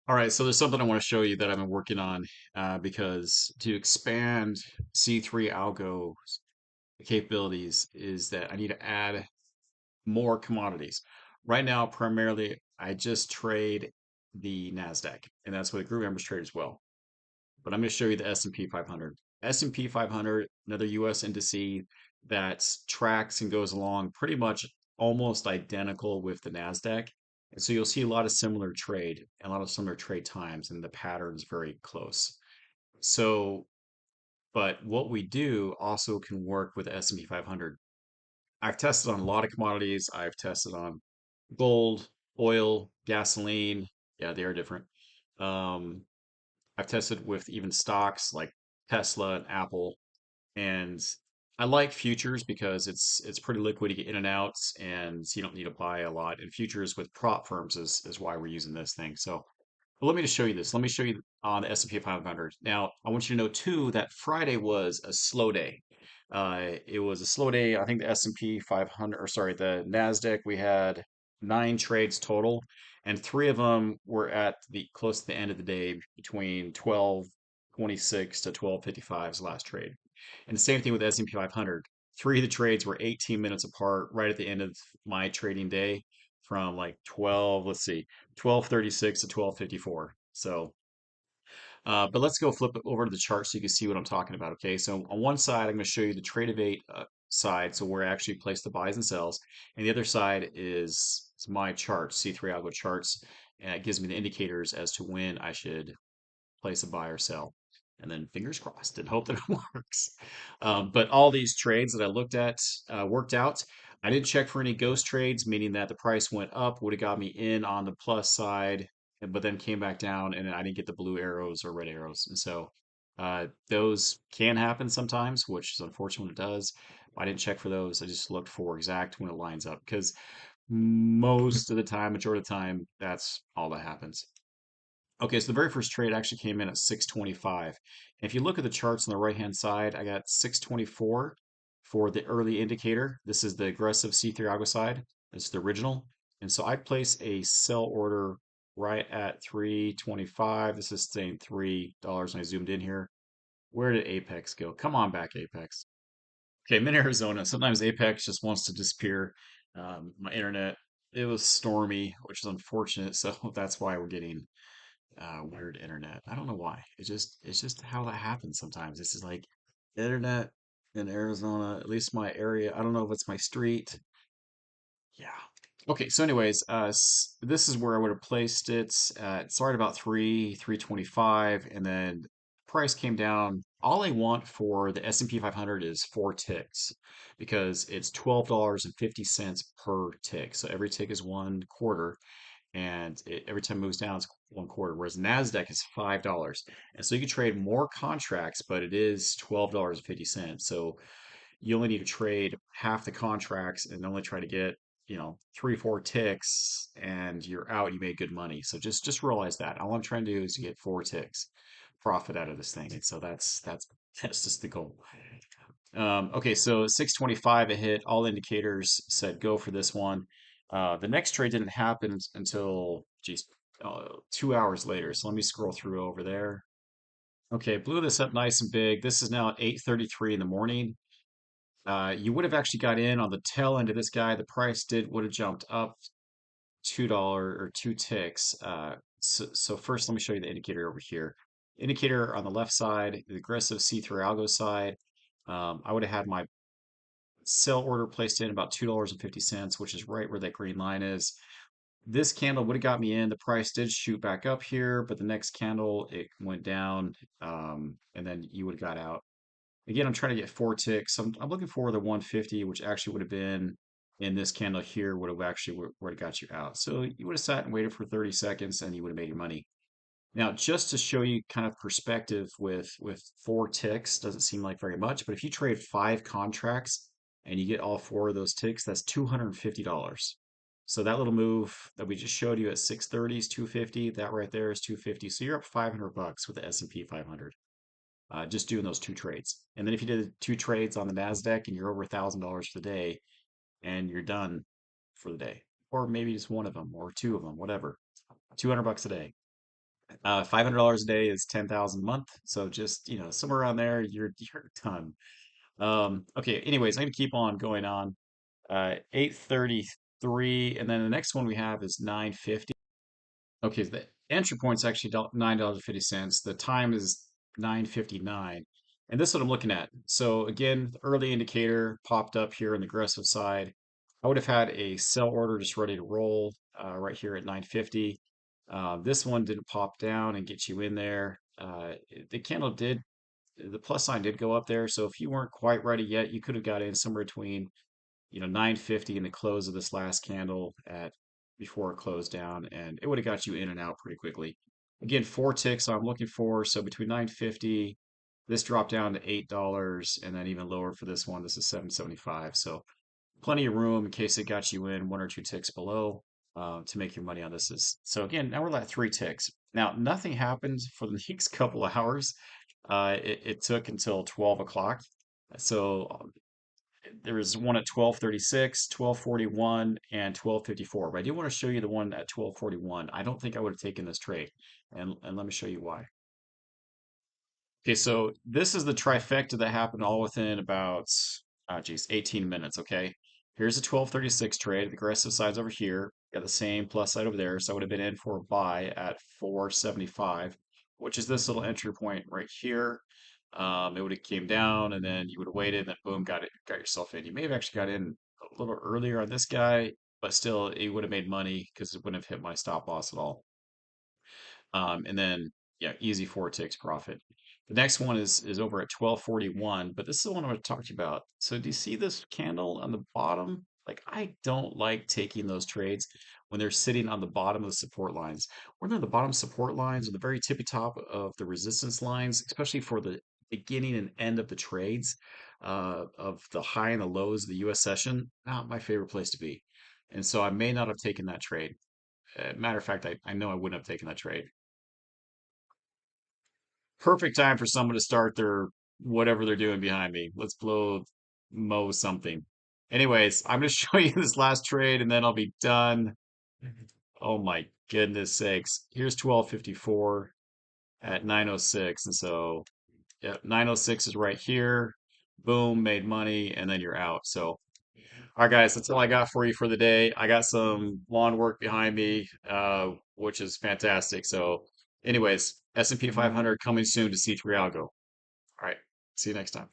All right, so there's something I want to show you that I've been working on because to expand C3 algo's capabilities is that I need to add more commodities. Right now, primarily, I just trade the NASDAQ, and that's what the group members trade as well. But I'm going to show you the S&P 500. S&P 500, another US indice that tracks and goes along pretty much almost identical with the NASDAQ. And so you'll see a lot of similar trade, a lot of similar trade times, and the pattern's very close. So, but what we do also can work with the S&P 500. I've tested on a lot of commodities. I've tested on gold, oil, gasoline. Yeah, they are different. Um, I've tested with even stocks like Tesla and Apple, and I like futures because it's pretty liquid. You get in and outs, and you don't need to buy a lot. And futures with prop firms is why we're using this thing. So, but let me just show you this. Let me show you on the S&P 500. Now, I want you to know too that Friday was a slow day. It was a slow day. I think the S&P 500, or sorry, the Nasdaq. We had 9 trades total, and 3 of them were at the close to the end of the day between 12:26 to 12:55 is the last trade. And the same thing with the S&P 500. 3 of the trades were 18 minutes apart right at the end of my trading day from like 12, let's see, 12:36 to 12:54. So, but let's go flip it over to the chart so you can see what I'm talking about. Okay, so on one side, I'm going to show you the trade of eight side, so where I actually place the buys and sells, and the other side is my chart, C3 algo charts, and it gives me the indicators as to when I should place a buy or sell. And then fingers crossed and hope that it works. But all these trades that I looked at worked out. I didn't check for any ghost trades, meaning that the price went up, would have got me in on the plus side, but then came back down and I didn't get the blue arrows or red arrows. And so those can happen sometimes, which is unfortunate when it does. I didn't check for those. I just looked for exact when it lines up because most of the time, majority of the time, that's all that happens. Okay, so the very first trade actually came in at 625. If you look at the charts on the right-hand side, I got 624 for the early indicator. This is the aggressive C3 algo side. It's the original. And so I place a sell order right at 325. This is saying $3 and I zoomed in here. Where did Apex go? Come on back, Apex. Okay, I'm in Arizona. Sometimes Apex just wants to disappear. My internet, it was stormy, which is unfortunate. So that's why we're getting weird internet. I don't know why. It's just how that happens sometimes. This is like internet in Arizona, at least my area. I don't know if it's my street. Yeah. Okay, so anyways, this is where I would have placed it. It started about 325, and then price came down. All I want for the S&P 500 is 4 ticks because it's $12.50 per tick. So every tick is 1 quarter and every time it moves down, it's 1 quarter. Whereas Nasdaq is $5, and so you can trade more contracts, but it is $12.50. So you only need to trade half the contracts and only try to get 3, 4 ticks, and you're out. You made good money. So just realize that. All I'm trying to do is to get 4 ticks profit out of this thing, and so that's just the goal. Okay, so 625 a hit. All indicators said go for this one. The next trade didn't happen until, geez, 2 hours later. So let me scroll through over there. Okay, blew this up nice and big. This is now at 8:33 in the morning. You would have actually got in on the tail end of this guy. The price would have jumped up $2 or 2 ticks. So first, let me show you the indicator over here. Indicator on the left side, the aggressive C3 algo side. I would have had my sell order placed in about $2.50, which is right where that green line is. This candle would have got me in. The price did shoot back up here, but the next candle it went down, and then you would have got out. Again, I'm trying to get 4 ticks. I'm looking for the 150, which actually would have been in this candle here, would have actually would have got you out. So you would have sat and waited for 30 seconds, and you would have made your money. Now, just to show you kind of perspective with 4 ticks, doesn't seem like very much, but if you trade 5 contracts and you get all 4 of those ticks, that's $250. So that little move that we just showed you at 630 is 250. That right there is 250. So you're up $500 with the S&P 500, just doing those 2 trades. And then if you did 2 trades on the Nasdaq and you're over $1,000 for the day, and you're done for the day, or maybe just one of them or 2 of them, whatever, $200 a day. $500 a day is 10,000 a month. So just, somewhere around there, you're done. Okay, anyways, I'm gonna keep on going on. 833, and then the next one we have is 950. Okay, the entry point's actually $9.50. The time is 9:59. And this is what I'm looking at. So again, the early indicator popped up here on the aggressive side. I would have had a sell order just ready to roll right here at 9:50. This one didn't pop down and get you in there. The candle did, the plus sign did go up there. So if you weren't quite ready yet, you could have got in somewhere between 950 in the close of this last candle at before it closed down, and it would have got you in and out pretty quickly. Again, 4 ticks I'm looking for. So between 950, this dropped down to $8, and then even lower for this one. This is 775. So plenty of room in case it got you in 1 or 2 ticks below to make your money on this. So again, now we're at 3 ticks. Now nothing happened for the next couple of hours. It took until 12 o'clock. So there was one at 12:36, 12:41, and 12:54. But I do want to show you the one at 12:41. I don't think I would have taken this trade. And let me show you why. Okay, so this is the trifecta that happened all within about, 18 minutes, okay? Here's a 12:36 trade. The aggressive side's over here. Got the same plus side over there. So I would have been in for a buy at 475, which is this little entry point right here. It would have came down and then you would have waited and then boom, got yourself in. You may have actually got in a little earlier on this guy, but still you would have made money because it wouldn't have hit my stop loss at all. And then yeah, easy 4 ticks profit. The next one is over at 12:41, but this is the one I want to talk to you about. So do you see this candle on the bottom? Like I don't like taking those trades when they're sitting on the bottom of the support lines. When they're on the bottom support lines or the very tippy top of the resistance lines, especially for the beginning and end of the trades, of the high and the lows of the US session, not my favorite place to be. And so I may not have taken that trade. Matter of fact, I know I wouldn't have taken that trade. Perfect time for someone to start their whatever they're doing behind me. Let's blow mow something. Anyways, I'm going to show you this last trade and then I'll be done. Oh my goodness sakes. Here's 1254 at 906. And so, yeah, 906 is right here. Boom, made money, and then you're out. So, all right, guys, that's all I got for you for the day. I got some lawn work behind me, which is fantastic. So, anyways, S&P 500 coming soon to C3 Algo. All right. See you next time.